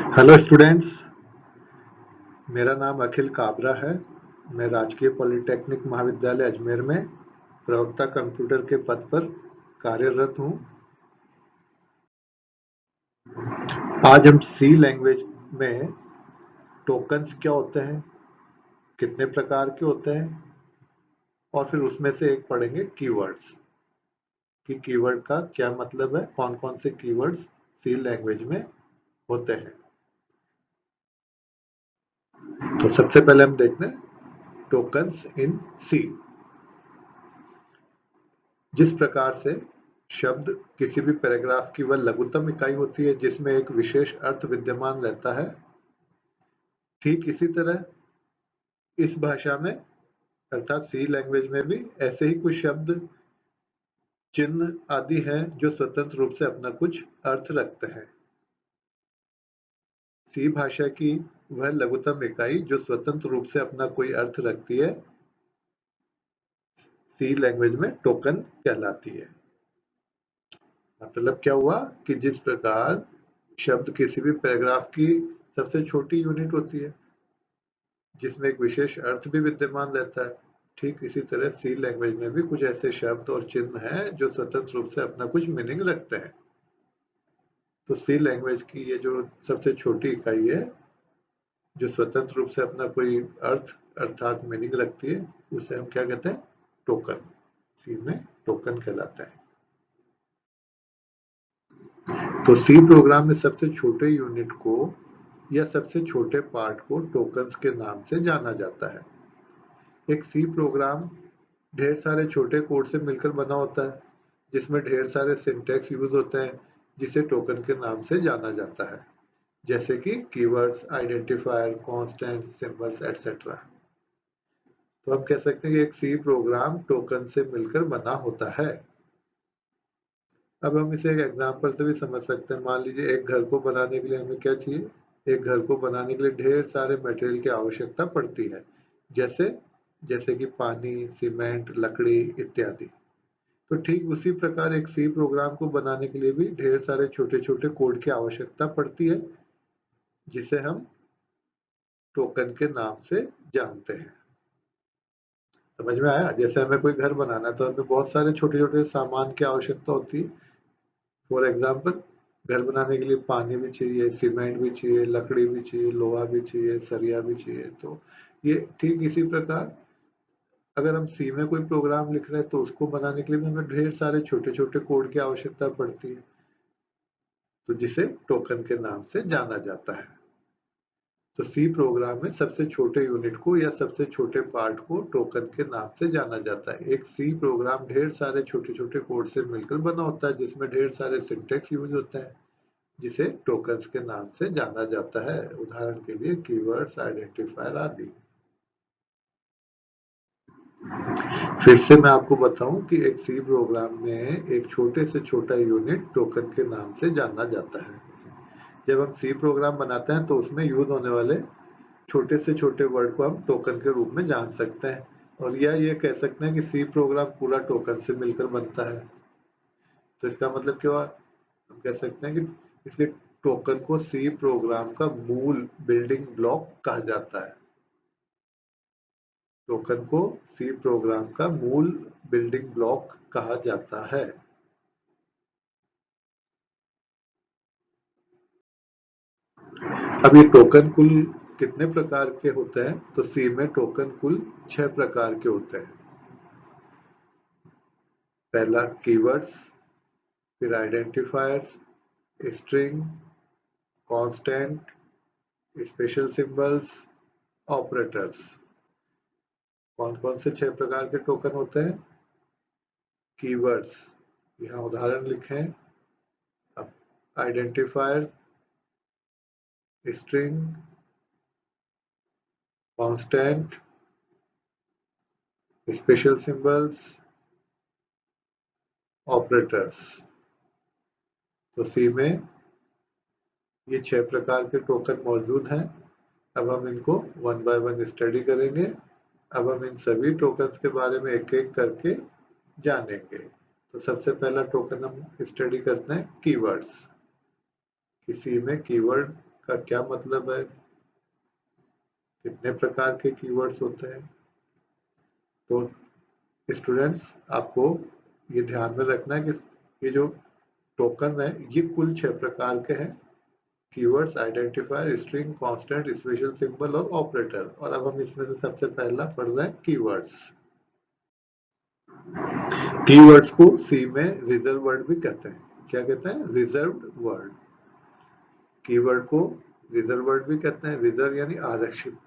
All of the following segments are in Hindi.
हेलो स्टूडेंट्स, मेरा नाम अखिल काबरा है। मैं राजकीय पॉलिटेक्निक महाविद्यालय अजमेर में प्रवक्ता कंप्यूटर के पद पर कार्यरत हूँ। आज हम सी लैंग्वेज में टोकन्स क्या होते हैं, कितने प्रकार के होते हैं और फिर उसमें से एक पढ़ेंगे कीवर्ड्स कि कीवर्ड का क्या मतलब है, कौन कौन से कीवर्ड्स सी लैंग्वेज में होते हैं। तो सबसे पहले हम देखते हैं टोकन्स इन सी। जिस प्रकार से शब्द किसी भी पैराग्राफ की वह लघुत्तम इकाई होती है जिसमें एक विशेष अर्थ विद्यमान रहता है, ठीक इसी तरह इस भाषा में अर्थात सी लैंग्वेज में भी ऐसे ही कुछ शब्द, चिन्ह आदि हैं जो स्वतंत्र रूप से अपना कुछ अर्थ रखते हैं। सी भाषा की वह लघुत्तम इकाई जो स्वतंत्र रूप से अपना कोई अर्थ रखती है, सी लैंग्वेज में टोकन कहलाती है। मतलब क्या हुआ कि जिस प्रकार शब्द किसी भी पैराग्राफ की सबसे छोटी यूनिट होती है जिसमें एक विशेष अर्थ भी विद्यमान रहता है, ठीक इसी तरह सी लैंग्वेज में भी कुछ ऐसे शब्द और चिन्ह हैं जो स्वतंत्र रूप से अपना कुछ मीनिंग रखते हैं। तो सी लैंग्वेज की ये जो सबसे छोटी इकाई है जो स्वतंत्र रूप से अपना कोई अर्थ अर्थात मीनिंग रखती है, उसे हम क्या कहते हैं? टोकन। सी में टोकन कहलाता है। तो सी प्रोग्राम में सबसे छोटे यूनिट को या सबसे छोटे पार्ट को टोकन्स के नाम से जाना जाता है। एक सी प्रोग्राम ढेर सारे छोटे कोड से मिलकर बना होता है जिसमें ढेर सारे सिंटैक्स यूज होते हैं जिसे टोकन के नाम से जाना जाता है, जैसे कि keywords, identifier, constant, symbols etcetera. तो हम कह सकते हैं कि एक सी प्रोग्राम टोकन से मिलकर बना होता है। अब हम इसे एक एग्जांपल से भी समझ सकते हैं। मान लीजिए एक घर को बनाने के लिए हमें क्या चाहिए? एक घर को बनाने के लिए ढेर सारे मटेरियल की आवश्यकता पड़ती है, जैसे जैसे कि पानी, सीमेंट, लकड़ी इत्यादि। तो ठीक उसी प्रकार एक सी प्रोग्राम को बनाने के लिए भी ढेर सारे छोटे छोटे कोड की आवश्यकता पड़ती है जिसे हम टोकन के नाम से जानते हैं। समझ में आया? जैसे हमें कोई घर बनाना है तो हमें बहुत सारे छोटे छोटे सामान की आवश्यकता होती है। फॉर एग्जाम्पल, घर बनाने के लिए पानी भी चाहिए, सीमेंट भी चाहिए, लकड़ी भी चाहिए, लोहा भी चाहिए, सरिया भी चाहिए। तो ये ठीक इसी प्रकार अगर हम सी में कोई प्रोग्राम लिख रहे हैं तो उसको बनाने के लिए भी हमें ढेर सारे छोटे छोटे कोड की आवश्यकता पड़ती है, तो जिसे टोकन के नाम से जाना जाता है। तो सी प्रोग्राम में सबसे छोटे यूनिट को या सबसे छोटे पार्ट को टोकन के नाम से जाना जाता है। एक सी प्रोग्राम ढेर सारे छोटे छोटे कोड से मिलकर बना होता है जिसमें ढेर सारे सिंटैक्स यूज होते हैं जिसे टोकन्स के नाम से जाना जाता है। उदाहरण के लिए कीवर्ड्स, आइडेंटिफायर आदि। फिर से मैं आपको बताऊं कि एक सी प्रोग्राम में एक छोटे से छोटा यूनिट टोकन के नाम से जाना जाता है। जब हम सी प्रोग्राम बनाते हैं तो उसमें यूज होने वाले छोटे से छोटे वर्ड को हम टोकन के रूप में जान सकते हैं, और या ये कह सकते हैं कि सी प्रोग्राम पूरा टोकन से मिलकर बनता है। तो इसका मतलब क्या हुआ? हम कह सकते हैं कि इसलिए टोकन को सी प्रोग्राम का मूल बिल्डिंग ब्लॉक कहा जाता है। टोकन को सी प्रोग्राम का मूल बिल्डिंग ब्लॉक कहा जाता है। अब ये टोकन कुल कितने प्रकार के होते हैं? तो सी में टोकन कुल 6 प्रकार के होते हैं। पहला कीवर्ड्स, फिर identifiers, string, constant, special symbols, operators. कौन कौन से 6 प्रकार के टोकन होते हैं? कीवर्ड्स, यहाँ उदाहरण लिखें। अब identifier, string, constant, special symbols, operators. तो सी में ये 6 प्रकार के टोकन मौजूद हैं। अब हम इनको वन बाय वन स्टडी करेंगे। अब हम इन सभी टोकन्स के बारे में एक एक करके जानेंगे। तो सबसे पहला टोकन हम स्टडी करते हैं कीवर्ड्स। सी में कीवर्ड का क्या मतलब है, कितने प्रकार के कीवर्ड्स होते हैं। तो स्टूडेंट्स, आपको ये ध्यान में रखना है कि ये जो टोकन है ये कुल 6 प्रकार के हैं: keywords, identifier, string, constant, special symbol और ऑपरेटर। और अब हम इसमें से सबसे पहला पढ़ रहे हैं कीवर्ड्स। कीवर्ड्स को सी में रिजर्व वर्ड भी कहते हैं। क्या कहते हैं? Reserved word. कीवर्ड को रिजर्व वर्ड भी कहते हैं। रिजर्व यानी आरक्षित,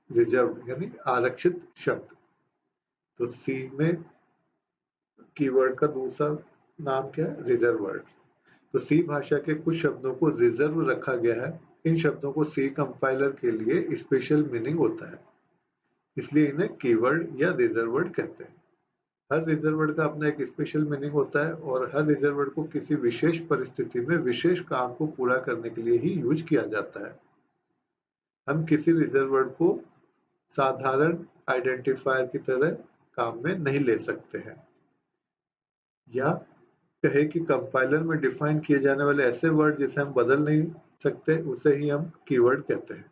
रिजर्व यानी आरक्षित शब्द। तो सी में कीवर्ड का दूसरा नाम क्या है? Reserve word. तो सी भाषा के कुछ शब्दों को रिजर्व रखा गया है। इन शब्दों को सी कंपाइलर के लिए स्पेशल मीनिंग होता है, इसलिए इन्हें कीवर्ड या रिजर्व वर्ड कहते हैं। हर रिजर्व वर्ड का अपना एक स्पेशल मीनिंग होता है और हर रिजर्व वर्ड को किसी विशेष परिस्थिति में विशेष काम को पूरा करने के लिए ही यूज किया जाता है। हम किसी रिजर्व वर्ड को साधारण आइडेंटिफायर की तरह काम में नहीं ले सकते हैं, या कहे कि कंपाइलर में डिफाइन किए जाने वाले ऐसे वर्ड जिसे हम बदल नहीं सकते, उसे ही हम कीवर्ड कहते हैं।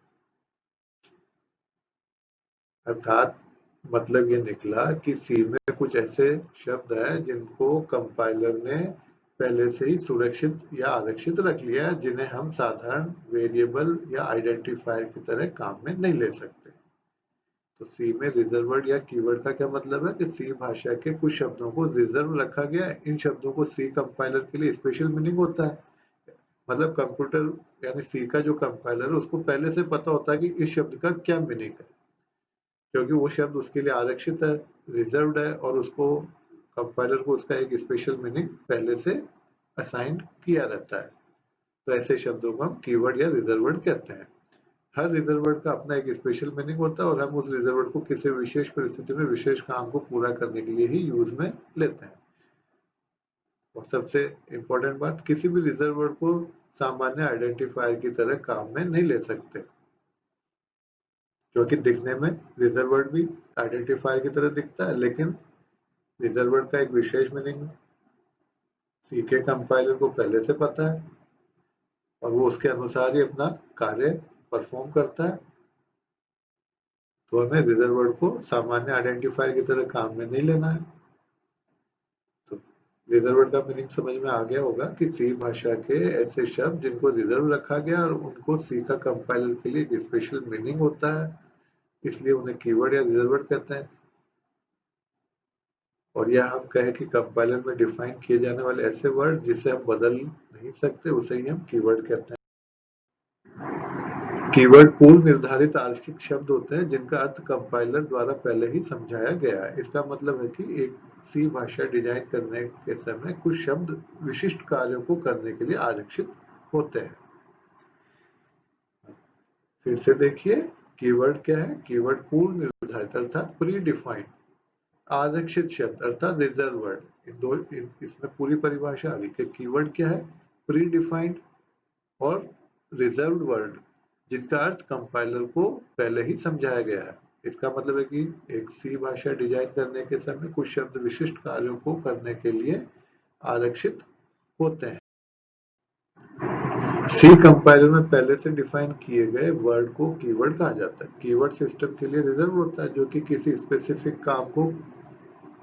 अर्थात मतलब ये निकला कि सी में कुछ ऐसे शब्द हैं जिनको कंपाइलर ने पहले से ही सुरक्षित या आरक्षित रख लिया है, जिन्हें हम साधारण वेरिएबल या आइडेंटिफायर की तरह काम में नहीं ले सकते। तो सी में रिजर्व वर्ड या कीवर्ड का क्या मतलब है कि सी भाषा के कुछ शब्दों को रिजर्व रखा गया है। इन शब्दों को सी कंपाइलर के लिए स्पेशल मीनिंग होता है। मतलब कंप्यूटर यानी सी का जो कंपाइलर है उसको पहले से पता होता है कि इस शब्द का क्या मीनिंग है, क्योंकि वो शब्द उसके लिए आरक्षित है, रिजर्व्ड है, और उसको कंपाइलर को उसका एक स्पेशल मीनिंग पहले से असाइन किया रहता है। तो ऐसे शब्दों को हम कीवर्ड या रिजर्व वर्ड कहते हैं। हर रिजर्व वर्ड का अपना एक स्पेशल मीनिंग होता है और हम उस रिजर्व वर्ड को किसी विशेष परिस्थिति में विशेष काम को पूरा करने के लिए ही यूज में लेते हैं। और सबसे इंपॉर्टेंट बात, किसी भी रिजर्व वर्ड को सामान्य आइडेंटिफायर की तरह काम में नहीं ले सकते, क्योंकि दिखने में रिजर्व वर्ड भी आइडेंटिफायर की तरह दिखता है, लेकिन रिजर्व वर्ड का एक विशेष मीनिंग सी के कंपाइलर को पहले से पता है और वो उसके अनुसार ही अपना कार्य परफॉर्म करता है। तो हमें रिजर्व वर्ड को सामान्य आइडेंटिफायर की तरह काम में नहीं लेना है। तो रिजर्व वर्ड का मीनिंग समझ में आ गया होगा कि सी भाषा के ऐसे शब्द जिनको रिजर्व रखा गया और उनको सी का कंपाइलर के लिए एक स्पेशल मीनिंग होता है, इसलिए उन्हें कीवर्ड या रिजर्व वर्ड कहते हैं। और यह हम कहें कि कंपाइलर में डिफाइन किए जाने वाले ऐसे वर्ड जिसे हम बदल नहीं सकते, उसे ही हम कीवर्ड कहते हैं। कीवर्ड पूर्व निर्धारित आरक्षित शब्द होते हैं जिनका अर्थ कंपाइलर द्वारा पहले ही समझाया गया है। इसका मतलब है कि एक सी भाषा डिजाइन करने के समय कुछ शब्द विशिष्ट कार्यों को करने के लिए आरक्षित होते हैं। फिर से देखिए, कीवर्ड क्या है? कीवर्ड पूर्व निर्धारित अर्थात प्री डिफाइंड आरक्षित शब्द अर्थात रिजर्व वर्ड। इसमें पूरी परिभाषा आ गई कि कीवर्ड क्या है? प्री डिफाइंड और रिजर्व्ड वर्ड जिनका अर्थ कंपाइलर को पहले ही समझाया गया है। इसका मतलब है कि एक सी भाषा डिजाइन करने के समय कुछ शब्द विशिष्ट कार्यों को करने के लिए आरक्षित होते हैं। सी कंपाइलर में पहले से डिफाइन किए गए वर्ड को कीवर्ड कहा जाता है। कीवर्ड सिस्टम के लिए रिजर्व होता है, जो कि किसी स्पेसिफिक काम को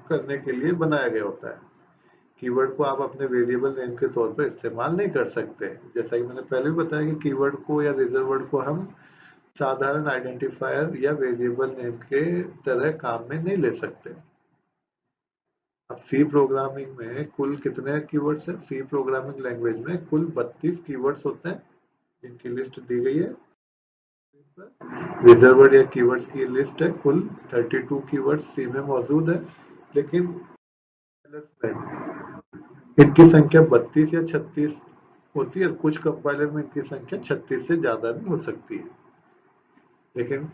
करने के लिए बनाया गया होता है। कीवर्ड को आप अपने वेरिएबल नेम के तौर पर इस्तेमाल नहीं कर सकते। जैसा कि मैंने पहले भी बताया कि कीवर्ड को या रिजर्व वर्ड को हम साधारण आइडेंटिफायर या वेरिएबल नेम के तरह काम में नहीं ले सकते। अब सी प्रोग्रामिंग में कुल कितने कीवर्ड्स हैं? सी प्रोग्रामिंग लैंग्वेज में कुल 32 कीवर्ड्स होते हैं, जिनकी लिस्ट दी गई है। रिजर्व वर्ड या कीवर्ड्स की लिस्ट है। कुल 32 कीवर्ड्स सी में मौजूद है, लेकिन इनकी संख्या 32 या 36 होती है और कुछ कंपाइलर में इनकी संख्या 36 से ज्यादा भी हो सकती है। लेकिन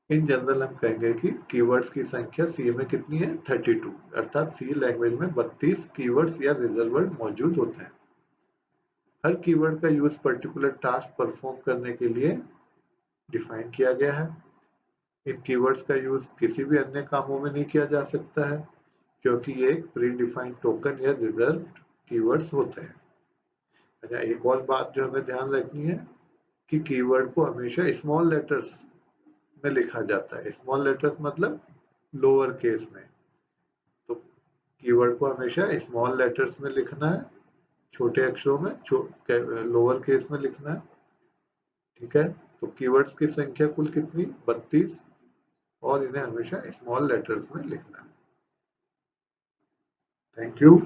इन जनरल हम कहेंगे कि कीवर्ड्स की संख्या सी में कितनी है? 32। अर्थात सी लैंग्वेज में 32 कीवर्ड्स या रिजर्व वर्ड मौजूद होते हैं। हर कीवर्ड का यूज पर्टिकुलर टास्क परफॉर्म करने के लिए डिफाइन किया गया है। इन कीवर्ड्स का यूज किसी भी अन्य कामों में नहीं किया जा सकता है, क्योंकि ये एक प्री डिफाइंड टोकन या रिजर्व कीवर्ड्स होते हैं। अच्छा, एक और बात जो हमें ध्यान रखनी है कि कीवर्ड को हमेशा स्मॉल लेटर्स में लिखा जाता है। स्मॉल लेटर्स मतलब लोअर केस में। तो कीवर्ड को हमेशा स्मॉल लेटर्स में लिखना है, छोटे अक्षरों में, लोअर केस में लिखना है। ठीक है, तो कीवर्ड्स की संख्या कुल कितनी, 32, और इन्हें हमेशा स्मॉल लेटर्स में लिखना है। Thank you.